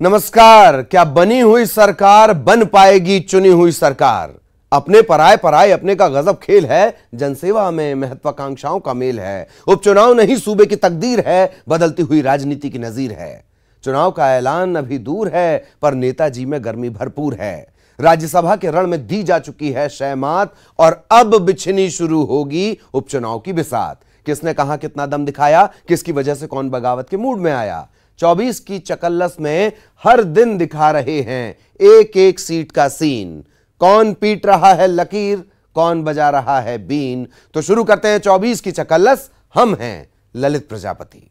नमस्कार। क्या बनी हुई सरकार बन पाएगी चुनी हुई सरकार? अपने पराए पराए अपने का गजब खेल है, जनसेवा में महत्वाकांक्षाओं का मेल है। उपचुनाव नहीं सूबे की तकदीर है, बदलती हुई राजनीति की नजीर है। चुनाव का ऐलान अभी दूर है, पर नेताजी में गर्मी भरपूर है। राज्यसभा के रण में दी जा चुकी है शहमात, और अब बिछनी शुरू होगी उपचुनाव की बिसात। किसने कहां कितना दम दिखाया, किसकी वजह से कौन बगावत के मूड में आया, 24 की चकल्लस में हर दिन दिखा रहे हैं एक एक सीट का सीन। कौन पीट रहा है लकीर, कौन बजा रहा है बीन। तो शुरू करते हैं 24 की चकल्लस। हम हैं ललित प्रजापति।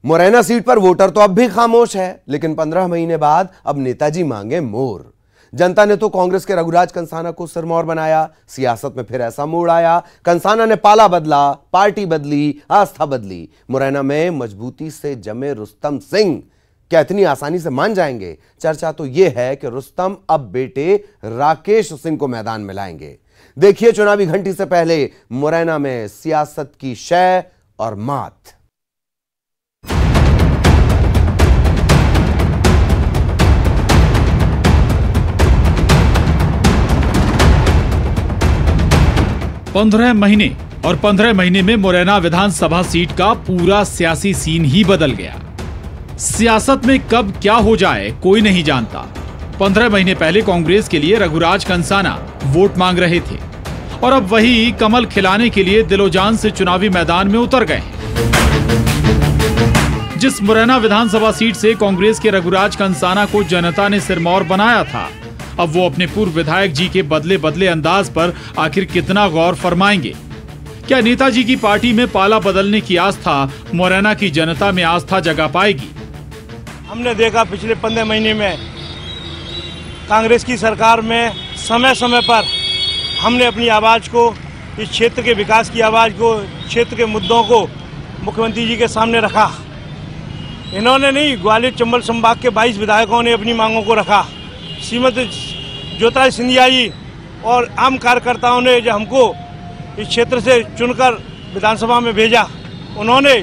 मुरैना सीट पर वोटर तो अब भी खामोश है, लेकिन 15 महीने बाद अब नेताजी मांगे मोर। जनता ने तो कांग्रेस के रघुराज कंसाना को सिरमौर बनाया। सियासत में फिर ऐसा मोड़ आया, कंसाना ने पाला बदला, पार्टी बदली, आस्था बदली। मुरैना में मजबूती से जमे रुस्तम सिंह क्या इतनी आसानी से मान जाएंगे? चर्चा तो यह है कि रुस्तम अब बेटे राकेश सिंह को मैदान में लाएंगे। देखिए चुनावी घंटी से पहले मुरैना में सियासत की शय और मात। पंद्रह महीने और 15 महीने में मुरैना विधानसभा सीट का पूरा सियासी सीन ही बदल गया। सियासत में कब क्या हो जाए कोई नहीं जानता। 15 महीने पहले कांग्रेस के लिए रघुराज कंसाना वोट मांग रहे थे, और अब वही कमल खिलाने के लिए दिलोजान से चुनावी मैदान में उतर गए हैं। जिस मुरैना विधानसभा सीट से कांग्रेस के रघुराज कंसाना को जनता ने सिरमौर बनाया था, अब वो अपने पूर्व विधायक जी के बदले बदले अंदाज पर आखिर कितना गौर फरमाएंगे? क्या नेताजी की पार्टी में पाला बदलने की आस्था मुरैना की जनता में आस्था जगा पाएगी? हमने देखा पिछले 15 महीने में कांग्रेस की सरकार में समय समय पर हमने अपनी आवाज को, इस क्षेत्र के विकास की आवाज को, क्षेत्र के मुद्दों को मुख्यमंत्री जी के सामने रखा। इन्होंने नहीं, ग्वालियर चंबल संभाग के 22 विधायकों ने अपनी मांगों को रखा। श्रीमती ज्योतिरादित्य सिंधिया जी और आम कार्यकर्ताओं ने जो हमको इस क्षेत्र से चुनकर विधानसभा में भेजा, उन्होंने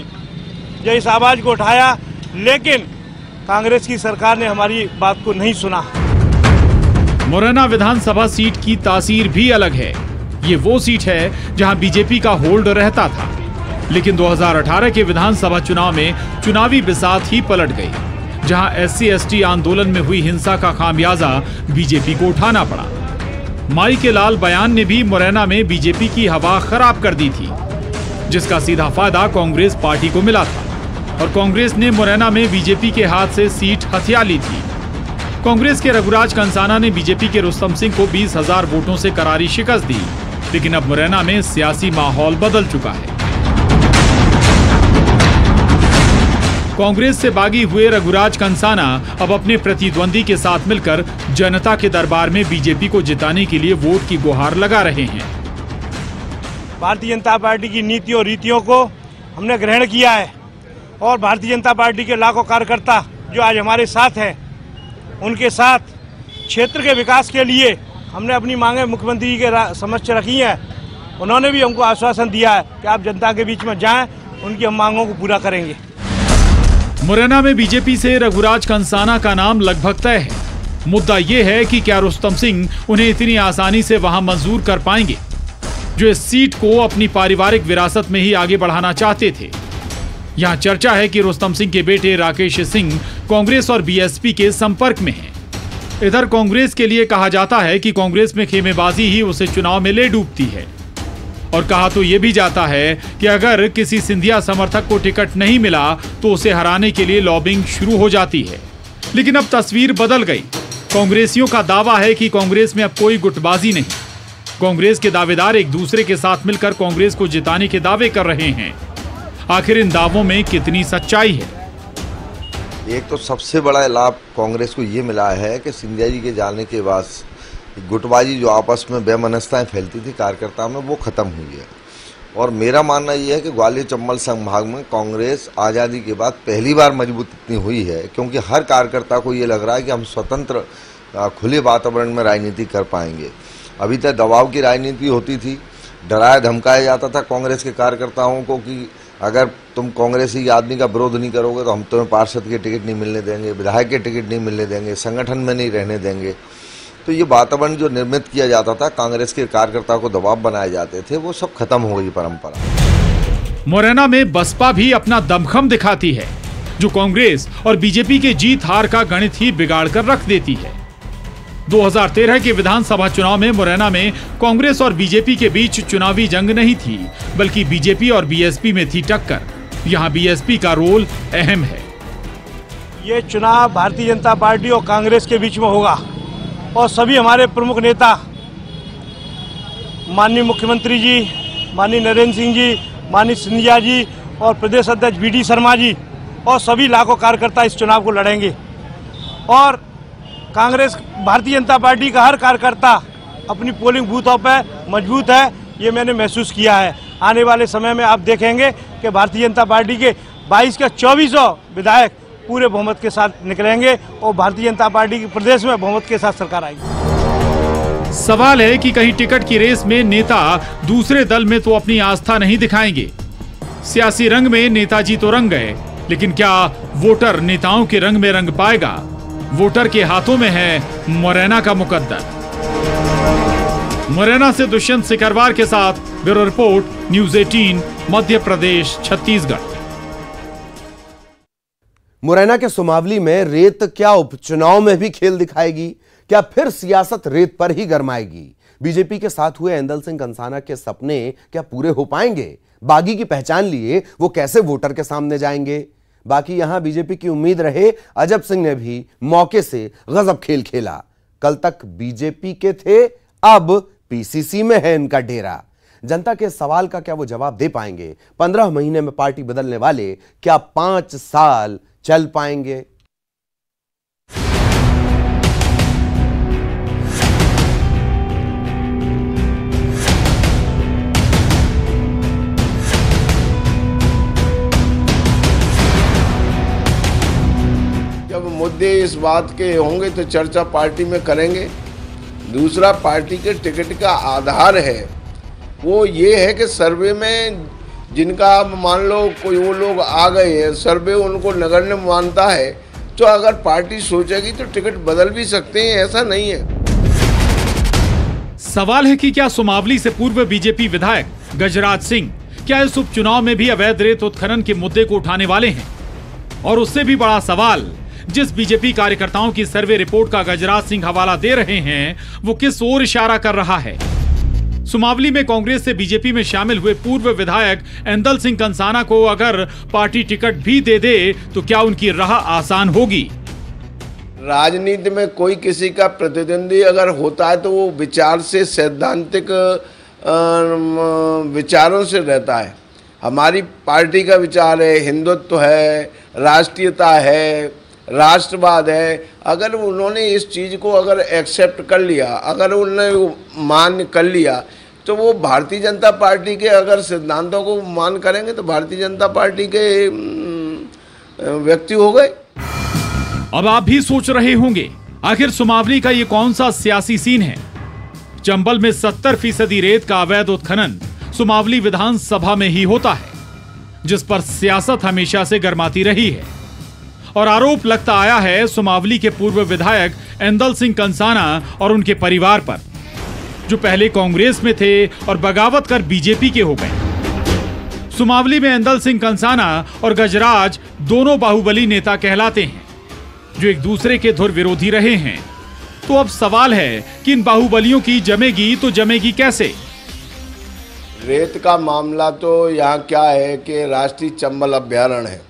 जो इस आवाज को उठाया, लेकिन कांग्रेस की सरकार ने हमारी बात को नहीं सुना। मुरैना विधानसभा सीट की तासीर भी अलग है। ये वो सीट है जहां बीजेपी का होल्ड रहता था, लेकिन 2018 के विधानसभा चुनाव में चुनावी बिसात ही पलट गई, जहां SC/ST आंदोलन में हुई हिंसा का खामियाजा बीजेपी को उठाना पड़ा। माई के लाल बयान ने भी मुरैना में बीजेपी की हवा खराब कर दी थी, जिसका सीधा फायदा कांग्रेस पार्टी को मिला था, और कांग्रेस ने मुरैना में बीजेपी के हाथ से सीट हथिया ली थी। कांग्रेस के रघुराज कंसाना ने बीजेपी के रुस्तम सिंह को 20,000 वोटों से करारी शिकस्त दी, लेकिन अब मुरैना में सियासी माहौल बदल चुका है। कांग्रेस से बागी हुए रघुराज कंसाना अब अपने प्रतिद्वंदी के साथ मिलकर जनता के दरबार में बीजेपी को जिताने के लिए वोट की गुहार लगा रहे हैं। भारतीय जनता पार्टी की नीति और रीतियों को हमने ग्रहण किया है, और भारतीय जनता पार्टी के लाखों कार्यकर्ता जो आज हमारे साथ हैं, उनके साथ क्षेत्र के विकास के लिए हमने अपनी मांगें मुख्यमंत्री जी के समक्ष रखी हैं। उन्होंने भी हमको आश्वासन दिया है कि आप जनता के बीच में जाएं, उनकी हम मांगों को पूरा करेंगे। मुरैना में बीजेपी से रघुराज कंसाना का नाम लगभग तय है। मुद्दा यह है कि क्या रुस्तम सिंह उन्हें इतनी आसानी से वहां मंजूर कर पाएंगे, जो इस सीट को अपनी पारिवारिक विरासत में ही आगे बढ़ाना चाहते थे। यहां चर्चा है कि रुस्तम सिंह के बेटे राकेश सिंह कांग्रेस और बीएसपी के संपर्क में हैं। इधर कांग्रेस के लिए कहा जाता है कि कांग्रेस में खेमेबाजी ही उसे चुनाव में ले डूबती है, और कहा तो यह भी जाता है कि अगर किसी सिंधिया समर्थक को टिकट नहीं मिला तो उसे हराने के लिए लॉबिंग शुरू हो जाती है। लेकिन अब तस्वीर बदल गई। कांग्रेसियों का दावा है कि कांग्रेस में अब कोई गुटबाजी नहीं। कांग्रेस के दावेदार एक दूसरे के साथ मिलकर कांग्रेस को जिताने के दावे कर रहे हैं। आखिर इन दावों में कितनी सच्चाई है? एक तो सबसे बड़ा लाभ कांग्रेस को ये मिला है कि सिंधिया जी के जाने के बाद गुटबाजी जो आपस में बेमनस्ताएं फैलती थी कार्यकर्ताओं में, वो खत्म हुई है। और मेरा मानना ये है कि ग्वालियर चंबल संभाग में कांग्रेस आज़ादी के बाद पहली बार मजबूत इतनी हुई है, क्योंकि हर कार्यकर्ता को ये लग रहा है कि हम स्वतंत्र खुले वातावरण में राजनीति कर पाएंगे। अभी तक दबाव की राजनीति होती थी, डराया धमकाया जाता था कांग्रेस के कार्यकर्ताओं को कि अगर तुम कांग्रेसी आदमी का विरोध नहीं करोगे तो हम तुम्हें पार्षद के टिकट नहीं मिलने देंगे, विधायक के टिकट नहीं मिलने देंगे, संगठन में नहीं रहने देंगे। तो ये वातावरण जो निर्मित किया जाता था, कांग्रेस के कार्यकर्ताओं को दबाव बनाए जाते थे, वो सब खत्म हो गई परंपरा। मुरैना में बसपा भी अपना दमखम दिखाती है, जो कांग्रेस और बीजेपी के जीत हार का गणित ही बिगाड़ कर रख देती है। 2013 के विधानसभा चुनाव में मुरैना में कांग्रेस और बीजेपी के बीच चुनावी जंग नहीं थी, बल्कि बीजेपी और बीएसपी में थी टक्कर। यहां बीएसपी का रोल अहम है। ये चुनाव भारतीय जनता पार्टी और कांग्रेस के बीच में होगा और सभी हमारे प्रमुख नेता माननीय मुख्यमंत्री जी, माननीय नरेंद्र सिंह जी, माननीय सिंधिया जी और प्रदेश अध्यक्ष वी डी शर्मा जी और सभी लाखों कार्यकर्ता इस चुनाव को लड़ेंगे। और कांग्रेस भारतीय जनता पार्टी का हर कार्यकर्ता अपनी पोलिंग बूथों पर मजबूत है, ये मैंने महसूस किया है। आने वाले समय में आप देखेंगे कि भारतीय जनता पार्टी के 22 के 2400 विधायक पूरे बहुमत के साथ निकलेंगे और भारतीय जनता पार्टी की प्रदेश में बहुमत के साथ सरकार आएगी। सवाल है कि कहीं टिकट की रेस में नेता दूसरे दल में तो अपनी आस्था नहीं दिखाएंगे। सियासी रंग में नेताजी तो रंग गए, लेकिन क्या वोटर नेताओं के रंग में रंग पाएगा? वोटर के हाथों में है मुरैना का मुकद्दर। मुरैना से दुष्यंत सिकरवार के साथ bureau report, news 18, Madhya Pradesh, Chhattisgarh. Morena के सुमावली में रेत क्या उपचुनाव में भी खेल दिखाएगी? क्या फिर सियासत रेत पर ही गरमाएगी? बीजेपी के साथ हुए एंदल सिंह कंसाना के सपने क्या पूरे हो पाएंगे? बागी की पहचान लिए वो कैसे वोटर के सामने जाएंगे? बाकी यहां बीजेपी की उम्मीद रहे, अजब सिंह ने भी मौके से गजब खेल खेला। कल तक बीजेपी के थे, अब पीसीसी में है इनका डेरा। जनता के सवाल का क्या वो जवाब दे पाएंगे? 15 महीने में पार्टी बदलने वाले क्या 5 साल चल पाएंगे? जब मुद्दे इस बात के होंगे तो चर्चा पार्टी में करेंगे। दूसरा, पार्टी के टिकट का आधार है वो ये है कि सर्वे में जिनका आप मान लो कोई वो लोग आ गए हैं, सर्वे उनको नगण्य मानता है, तो अगर पार्टी सोचेगी तो टिकट बदल भी सकते हैं, ऐसा नहीं है। सवाल है कि क्या सुमावली से पूर्व बीजेपी विधायक गजराज सिंह क्या इस उपचुनाव में भी अवैध रेत उत्खनन के मुद्दे को उठाने वाले हैं? और उससे भी बड़ा सवाल, जिस बीजेपी कार्यकर्ताओं की सर्वे रिपोर्ट का गजराज सिंह हवाला दे रहे हैं, वो किस ओर इशारा कर रहा है? सुमावली में कांग्रेस से बीजेपी में शामिल हुए पूर्व विधायक एंदल सिंह कंसाना को अगर पार्टी टिकट भी दे दे तो क्या उनकी राह आसान होगी? राजनीति में कोई किसी का प्रतिद्वंदी अगर होता है तो वो विचार से, सैद्धांतिक विचारों से रहता है। हमारी पार्टी का विचार है, हिंदुत्व है, राष्ट्रीयता है, राष्ट्रवाद है। अगर उन्होंने इस चीज़ को अगर एक्सेप्ट कर लिया, अगर उन्होंने मान्य कर लिया, तो वो भारतीय जनता पार्टी के अगर सिद्धांतों को मान करेंगे तो भारतीय जनता पार्टी के व्यक्ति हो गए। अब आप भी सोच रहे होंगे, आखिर सुमावली का ये कौन सा सियासी सीन है? चंबल में 70% रेत का अवैध उत्खनन सुमावली विधानसभा में ही होता है, जिस पर सियासत हमेशा से गरमाती रही है। और आरोप लगता आया है सुमावली के पूर्व विधायक एंदल सिंह कंसाना और उनके परिवार पर, जो पहले कांग्रेस में थे और बगावत कर बीजेपी के हो गए। सुमावली में एंदल सिंह कंसाना और गजराज दोनों बाहुबली नेता कहलाते हैं, जो एक दूसरे के धुर विरोधी रहे हैं। तो अब सवाल है कि इन बाहुबलियों की जमेगी तो जमेगी कैसे? रेत का मामला तो यहाँ क्या है कि राष्ट्रीय चंबल अभ्यारण्य है।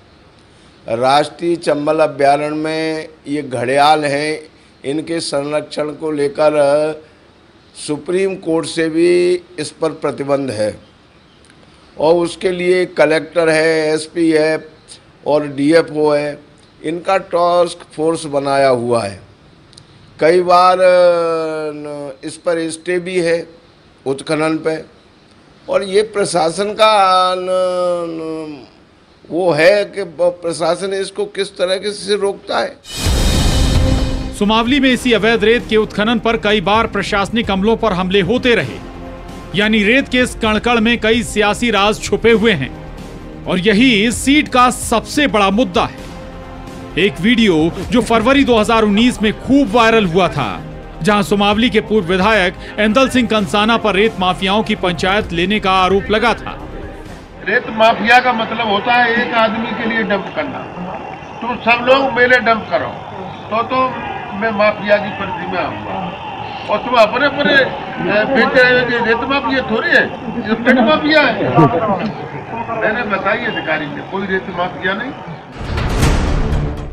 राष्ट्रीय चंबल अभ्यारण्य में ये घड़ियाल हैं, इनके संरक्षण को लेकर सुप्रीम कोर्ट से भी इस पर प्रतिबंध है और उसके लिए कलेक्टर है, एसपी है और डीएफओ है, इनका टास्क फोर्स बनाया हुआ है। कई बार इस पर स्टे भी है उत्खनन पे, और ये प्रशासन का वो है कि प्रशासन इसको किस तरह से रोकता है। सुमावली में इसी अवैध रेत के उत्खनन पर कई बार प्रशासनिक अमलों पर हमले होते रहे। यानी रेत के इस कणकण में कई सियासी राज छुपे हुए हैं और यही इस सीट का सबसे बड़ा मुद्दा है। एक वीडियो जो फरवरी 2019 में खूब वायरल हुआ था, जहां सुमावली के पूर्व विधायक ऐंदल सिंह कंसाना पर रेत माफियाओं की पंचायत लेने का आरोप लगा था। रेत माफिया का मतलब होता है एक आदमी के लिए डंप करना। तुम सब लोग मेरे डंप करो तो मैं माफिया की परिधि में आऊंगा, और तुम अपने अपने बेच रहे हो। रेत माफिया थोड़ी है, ये पेट माफिया है। मैंने बताई अधिकारी से, कोई रेत माफिया नहीं।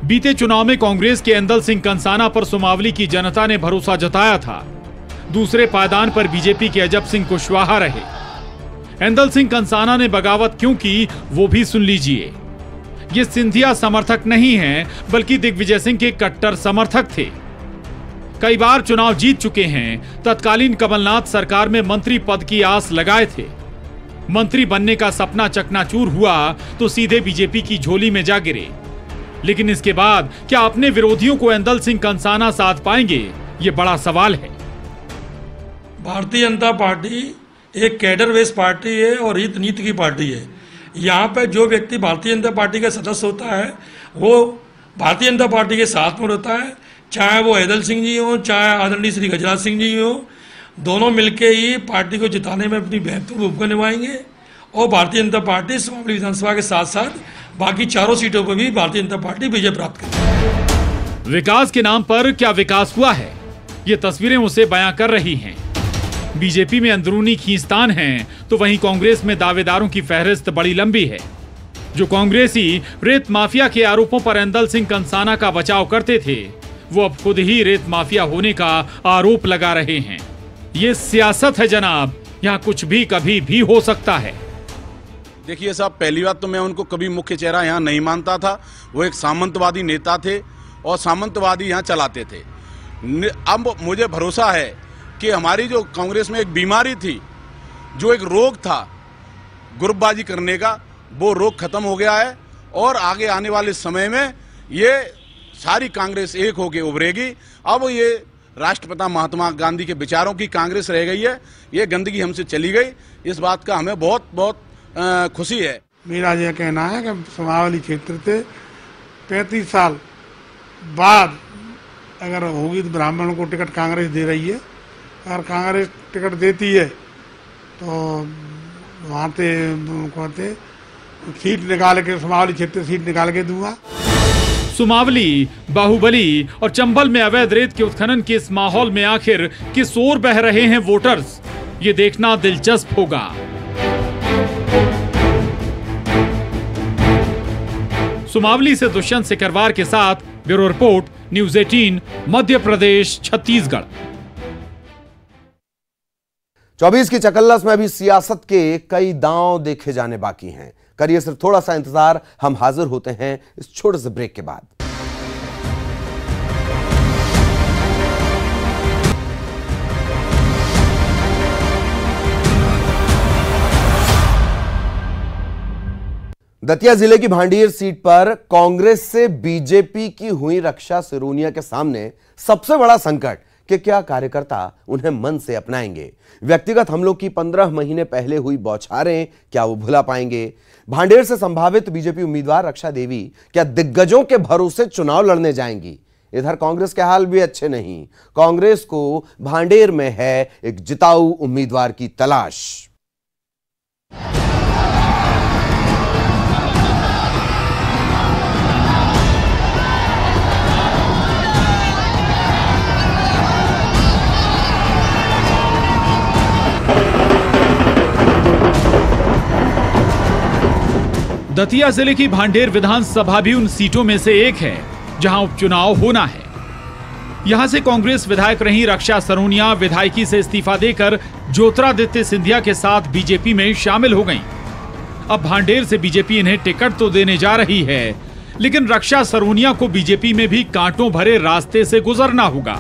बीते चुनाव में कांग्रेस के ऐंदल सिंह कंसाना पर सुमावली की जनता ने भरोसा जताया था। दूसरे पायदान पर बीजेपी के अजब सिंह कुशवाहा रहे। ऐंदल सिंह कंसाना ने बगावत क्यों की, वो भी सुन लीजिए। ये सिंधिया समर्थक नहीं हैं, बल्कि दिग्विजय सिंह के कट्टर समर्थक थे। कई बार चुनाव जीत चुके हैं। तत्कालीन कमलनाथ सरकार में मंत्री पद की आस लगाए थे। मंत्री बनने का सपना चकनाचूर हुआ तो सीधे बीजेपी की झोली में जा गिरे। लेकिन इसके बाद क्या अपने विरोधियों को ऐंदल सिंह कंसाना साध पाएंगे, ये बड़ा सवाल है। भारतीय जनता पार्टी एक कैडर बेस्ड पार्टी है और हित नीति की पार्टी है। यहाँ पे जो व्यक्ति भारतीय जनता पार्टी का सदस्य होता है वो भारतीय जनता पार्टी के साथ में रहता है, चाहे वो ऐंदल सिंह जी हो, चाहे आदरणीय श्री गजराज सिंह जी हो। दोनों मिलके ही पार्टी को जिताने में अपनी बेहतर भूमिका निभाएंगे और भारतीय जनता पार्टी सुमावली विधानसभा के साथ साथ बाकी चारों सीटों पर भी भारतीय जनता पार्टी विजय प्राप्त करेगी। विकास के नाम पर क्या विकास हुआ है, ये तस्वीरें उसे बयां कर रही हैं। बीजेपी में अंदरूनी खींचतान है तो वहीं कांग्रेस में दावेदारों की फहरिस्त बड़ी लंबी है। जो कांग्रेसी रेत माफिया के आरोपों पर ऐंदल सिंह कंसाना का बचाव करते थे, वो अब खुद ही रेत माफिया होने का आरोप लगा रहे हैं। ये सियासत है जनाब, यहाँ कुछ भी कभी भी हो सकता है। देखिए साहब, पहली बात तो मैं उनको कभी मुख्य चेहरा यहाँ नहीं मानता था। वो एक सामंतवादी नेता थे और सामंतवादी यहाँ चलाते थे। अब मुझे भरोसा है कि हमारी जो कांग्रेस में एक बीमारी थी, जो एक रोग था ग्रुपबाजी करने का, वो रोग खत्म हो गया है और आगे आने वाले समय में ये सारी कांग्रेस एक होकर उभरेगी। अब ये राष्ट्रपिता महात्मा गांधी के विचारों की कांग्रेस रह गई है, ये गंदगी हमसे चली गई। इस बात का हमें बहुत बहुत खुशी है। मेरा यह कहना है कि सुमावली क्षेत्र से 35 साल बाद अगर होगी तो ब्राह्मणों को टिकट कांग्रेस दे रही है। अगर कांग्रेस टिकट देती है तो वहाँ से कहते सीट निकाल के, सुमावली क्षेत्र सीट निकाल के दूंगा। सुमावली, बाहुबली और चंबल में अवैध रेत के उत्खनन के इस माहौल में आखिर किस ओर बह रहे हैं वोटर्स, ये देखना दिलचस्प होगा। सुमावली से दुष्यंत सिकरवार के साथ bureau report, news 18, Madhya Pradesh, Chhattisgarh. 24 की चकल्लस में अभी सियासत के कई दांव देखे जाने बाकी हैं। करिए सिर्फ थोड़ा सा इंतजार, हम हाजिर होते हैं इस छोटे से ब्रेक के बाद। दतिया जिले की भांडेर सीट पर कांग्रेस से बीजेपी की हुई रक्षा सिरोनिया के सामने सबसे बड़ा संकट कि क्या कार्यकर्ता उन्हें मन से अपनाएंगे। व्यक्तिगत हमलों की 15 महीने पहले हुई बौछारें क्या वो भुला पाएंगे। भांडेर से संभावित बीजेपी उम्मीदवार रक्षा देवी क्या दिग्गजों के भरोसे चुनाव लड़ने जाएंगी। इधर कांग्रेस के हाल भी अच्छे नहीं। कांग्रेस को भांडेर में है एक जिताऊ उम्मीदवार की तलाश। दतिया जिले की भांडेर विधानसभा भी उन सीटों में से एक है जहां उपचुनाव होना है। यहां से कांग्रेस विधायक रही रक्षा सरोनिया विधायकी से इस्तीफा देकर ज्योतिरादित्य सिंधिया के साथ बीजेपी में शामिल हो गईं। अब भांडेर से बीजेपी इन्हें टिकट तो देने जा रही है, लेकिन रक्षा सरोनिया को बीजेपी में भी कांटों भरे रास्ते से गुजरना होगा।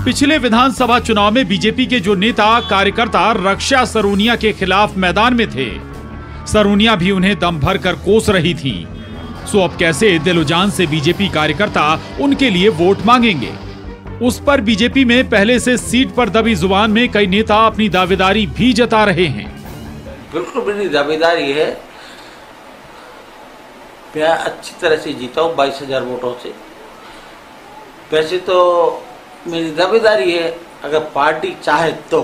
पिछले विधानसभा चुनाव में बीजेपी के जो नेता कार्यकर्ता रक्षा सरोनिया के खिलाफ मैदान में थे, सरोनिया भी उन्हें दम भर कर कोस रही थी। सो अब कैसे दिलोजान से बीजेपी कार्यकर्ता उनके लिए वोट मांगेंगे। उस पर बीजेपी में पहले से सीट पर दबी जुबान में कई नेता अपनी दावेदारी भी जता रहे हैं। बिल्कुल मेरी दावेदारी है, मैं अच्छी तरह से जीता हूँ 22,000 वोटों से। वैसे तो मेरी दावेदारी है, अगर पार्टी चाहे तो,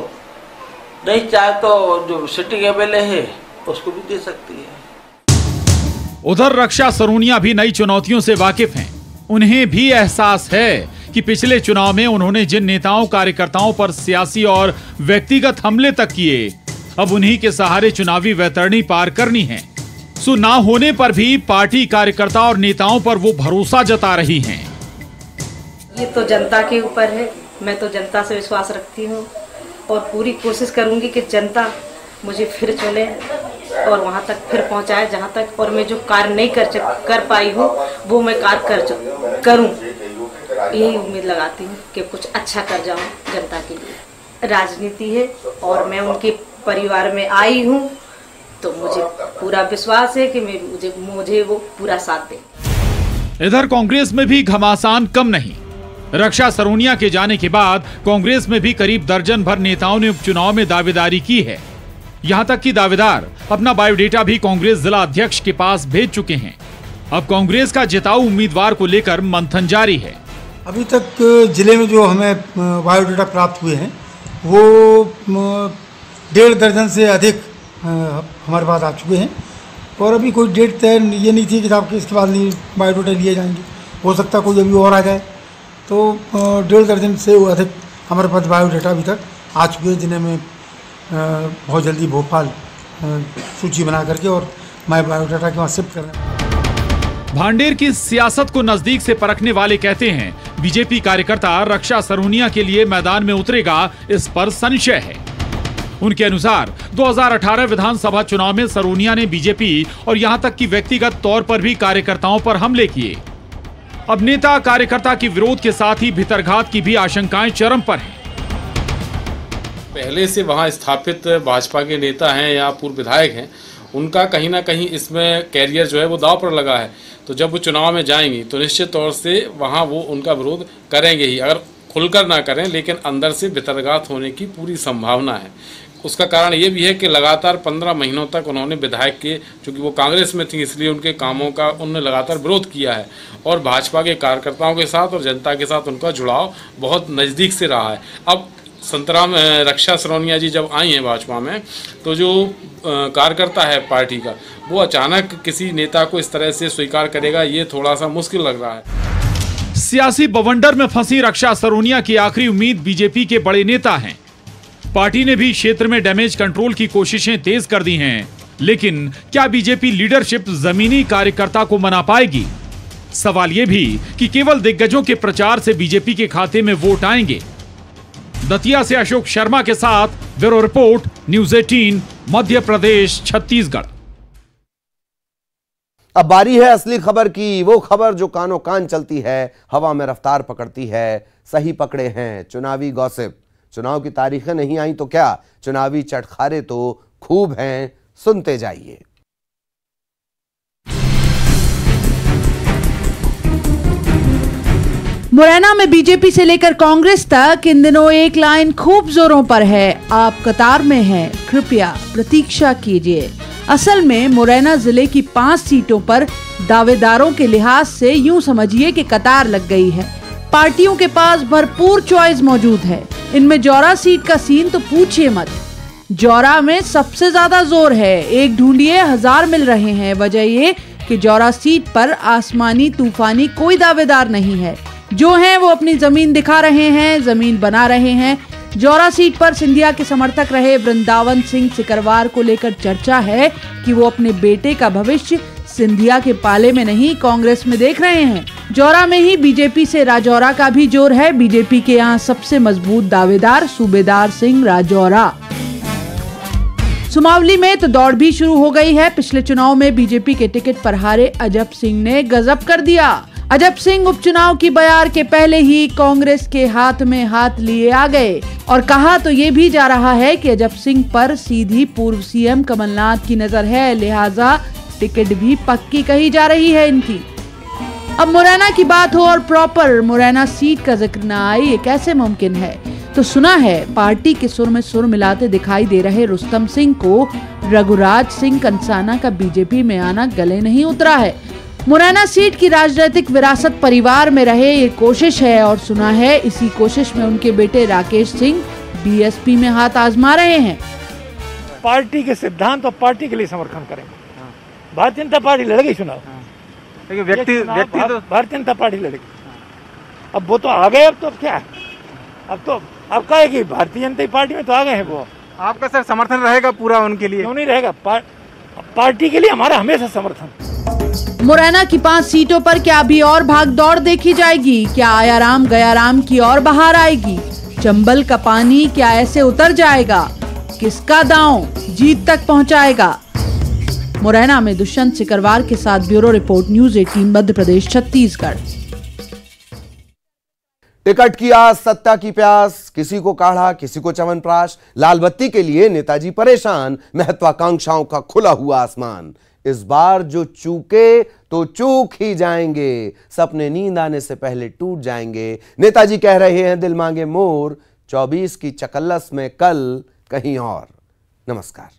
नहीं चाहे तो जो सिटिंग एमएलए है उसको भी दे सकती है। उधर रक्षा सरूनिया भी नई चुनौतियों से वाकिफ हैं। उन्हें भी एहसास है कि पिछले चुनाव में उन्होंने जिन नेताओं कार्यकर्ताओं पर सियासी और व्यक्तिगत हमले तक किए, अब उन्हीं के सहारे चुनावी वैतरणी पार करनी है। सो ना होने पर भी पार्टी कार्यकर्ता और नेताओं पर वो भरोसा जता रही हैं। ये तो जनता के ऊपर है, मैं तो जनता से विश्वास रखती हूँ और पूरी कोशिश करूँगी कि जनता मुझे फिर चुने और वहाँ तक फिर पहुँचाए जहाँ तक, और मैं जो कार्य नहीं कर पाई हूँ वो मैं कार्य करूँ। यही उम्मीद लगाती हूँ कि कुछ अच्छा कर जाऊँ जनता के लिए। राजनीति है और मैं उनके परिवार में आई हूँ, तो मुझे पूरा विश्वास है कि मुझे वो पूरा साथ दे। इधर कांग्रेस में भी घमासान कम नहीं। रक्षा सरूनिया के जाने के बाद कांग्रेस में भी करीब दर्जन भर नेताओं ने उपचुनाव में दावेदारी की है। यहां तक कि दावेदार अपना बायोडेटा भी कांग्रेस जिला अध्यक्ष के पास भेज चुके हैं। अब कांग्रेस का जिताऊ उम्मीदवार को लेकर मंथन जारी है। अभी तक जिले में जो हमें बायोडेटा प्राप्त हुए हैं वो 1.5 दर्जन से अधिक हमारे पास आ चुके हैं, और अभी कोई डेट तय ये नहीं थी कि आपके इसके बाद नहीं बायोडेटा लिए जाएंगे। हो सकता है कोई अभी और आ जाए, तो 1.5 दर्जन से अधिक हमारे पास बायोडेटा अभी तक आ चुके हैं, जिन्हें मैं बहुत जल्दी भोपाल सूची बना करके और मैं बायोडेटा के वहाँ शिफ्ट कर रहा हूँ। भांडेर की सियासत को नजदीक से परखने वाले कहते हैं बीजेपी कार्यकर्ता रक्षा सरूनिया के लिए मैदान में उतरेगा, इस पर संशय है। उनके अनुसार 2018 विधानसभा चुनाव में सरूनिया ने बीजेपी और यहां तक कि व्यक्तिगत तौर पर भी कार्यकर्ताओं पर हमले किए। अब नेता कार्यकर्ता के विरोध के साथ ही भितरघात की भी आशंकाएं चरम पर हैं। पहले से वहां स्थापित भाजपा के नेता हैं या पूर्व विधायक हैं, उनका कहीं ना कहीं इसमें कैरियर जो है वो दांव पर लगा है। तो जब वो चुनाव में जाएंगी तो निश्चित तौर से वहां वो उनका विरोध करेंगे ही, अगर खुलकर ना करें लेकिन अंदर से भितरघात होने की पूरी संभावना है। उसका कारण ये भी है कि लगातार 15 महीनों तक उन्होंने विधायक के, चूँकि वो कांग्रेस में थी इसलिए उनके कामों का उन्होंने लगातार विरोध किया है, और भाजपा के कार्यकर्ताओं के साथ और जनता के साथ उनका जुड़ाव बहुत नज़दीक से रहा है। अब संतराम रक्षा सरूनिया जी जब आई हैं भाजपा में, तो जो कार्यकर्ता है पार्टी का, वो अचानक किसी नेता को इस तरह से स्वीकार करेगा, ये थोड़ा सा मुश्किल लग रहा है। सियासी बवंडर में फंसी रक्षा सरूनिया की आखिरी उम्मीद बीजेपी के बड़े नेता हैं। पार्टी ने भी क्षेत्र में डैमेज कंट्रोल की कोशिशें तेज कर दी हैं, लेकिन क्या बीजेपी लीडरशिप जमीनी कार्यकर्ता को मना पाएगी? सवाल यह भी कि केवल दिग्गजों के प्रचार से बीजेपी के खाते में वोट आएंगे। दतिया से अशोक शर्मा के साथ bureau report, news 18, Madhya Pradesh, Chhattisgarh. अब बारी है असली खबर की, वो खबर जो कानों कान चलती है, हवा में रफ्तार पकड़ती है। सही पकड़े हैं, चुनावी गॉसिप। चुनाव की तारीखें नहीं आई तो क्या, चुनावी चटखारे तो खूब हैं, सुनते जाइए। मुरैना में बीजेपी से लेकर कांग्रेस तक इन दिनों एक लाइन खूब जोरों पर है, आप कतार में हैं, कृपया प्रतीक्षा कीजिए। असल में मुरैना जिले की 5 सीटों पर दावेदारों के लिहाज से यूं समझिए कि कतार लग गई है। पार्टियों के पास भरपूर चॉइस मौजूद है। इनमें जौरा सीट का सीन तो पूछिए मत। जौरा में सबसे ज्यादा जोर है, एक ढूंढिए 1000 मिल रहे हैं। वजह ये कि जौरा सीट पर आसमानी तूफानी कोई दावेदार नहीं है। जो हैं वो अपनी जमीन दिखा रहे हैं, जमीन बना रहे हैं। जौरा सीट पर सिंधिया के समर्थक रहे वृंदावन सिंह सिकरवार को लेकर चर्चा है कि वो अपने बेटे का भविष्य सिंधिया के पाले में नहीं कांग्रेस में देख रहे हैं। जौरा में ही बीजेपी से राजौरा का भी जोर है। बीजेपी के यहाँ सबसे मजबूत दावेदार सूबेदार सिंह राजौरा। सुमावली में तो दौड़ भी शुरू हो गई है। पिछले चुनाव में बीजेपी के टिकट पर हारे अजब सिंह ने गजब कर दिया। अजब सिंह उपचुनाव की बयार के पहले ही कांग्रेस के हाथ में हाथ लिए आ गए और कहा तो ये भी जा रहा है कि अजब सिंह पर सीधी पूर्व सीएम कमलनाथ की नजर है, लिहाजा टिकट भी पक्की कही जा रही है इनकी। अब मुरैना की बात हो और प्रॉपर मुरैना सीट का जिक्र न आए, ये कैसे मुमकिन है? तो सुना है पार्टी के सुर में सुर मिलाते दिखाई दे रहे रुस्तम सिंह को रघुराज सिंह कंसाना का बीजेपी में आना गले नहीं उतरा है। मुरैना सीट की राजनीतिक विरासत परिवार में रहे ये कोशिश है और सुना है इसी कोशिश में उनके बेटे राकेश सिंह बीएसपी में हाथ आजमा रहे हैं। पार्टी के सिद्धांत और पार्टी के लिए समर्थन करेंगे। भारतीय जनता पार्टी लड़ेगी चुनाव, व्यक्ति तो भारतीय जनता पार्टी लड़ेगी। अब वो तो आ गए, अब तो क्या है, अब कहेगी भारतीय जनता पार्टी में तो आ गए हैं वो। आपका सर समर्थन रहेगा पूरा उनके लिए? क्यों नहीं रहेगा, पार्टी के लिए हमारा हमेशा समर्थन। मुरैना की 5 सीटों पर क्या अभी और भागदौड़ देखी जाएगी? क्या आयाराम गयाराम की और बहार आएगी? चंबल का पानी क्या ऐसे उतर जाएगा? किसका दांव जीत तक पहुंचाएगा? मुरैना में दुष्यंत सिकरवार के साथ bureau report, news 18 Madhya Pradesh Chhattisgarh. Ticket की आस, सत्ता की प्यास, किसी को काढ़ा, किसी को च्यवनप्राश, लाल बत्ती के लिए नेताजी परेशान, महत्वाकांक्षाओं का खुला हुआ आसमान। इस बार जो चूके तो चूक ही जाएंगे, सपने नींद आने से पहले टूट जाएंगे। नेताजी कह रहे हैं दिल मांगे मोर, 24 की चकल्लस में कल कहीं और। नमस्कार।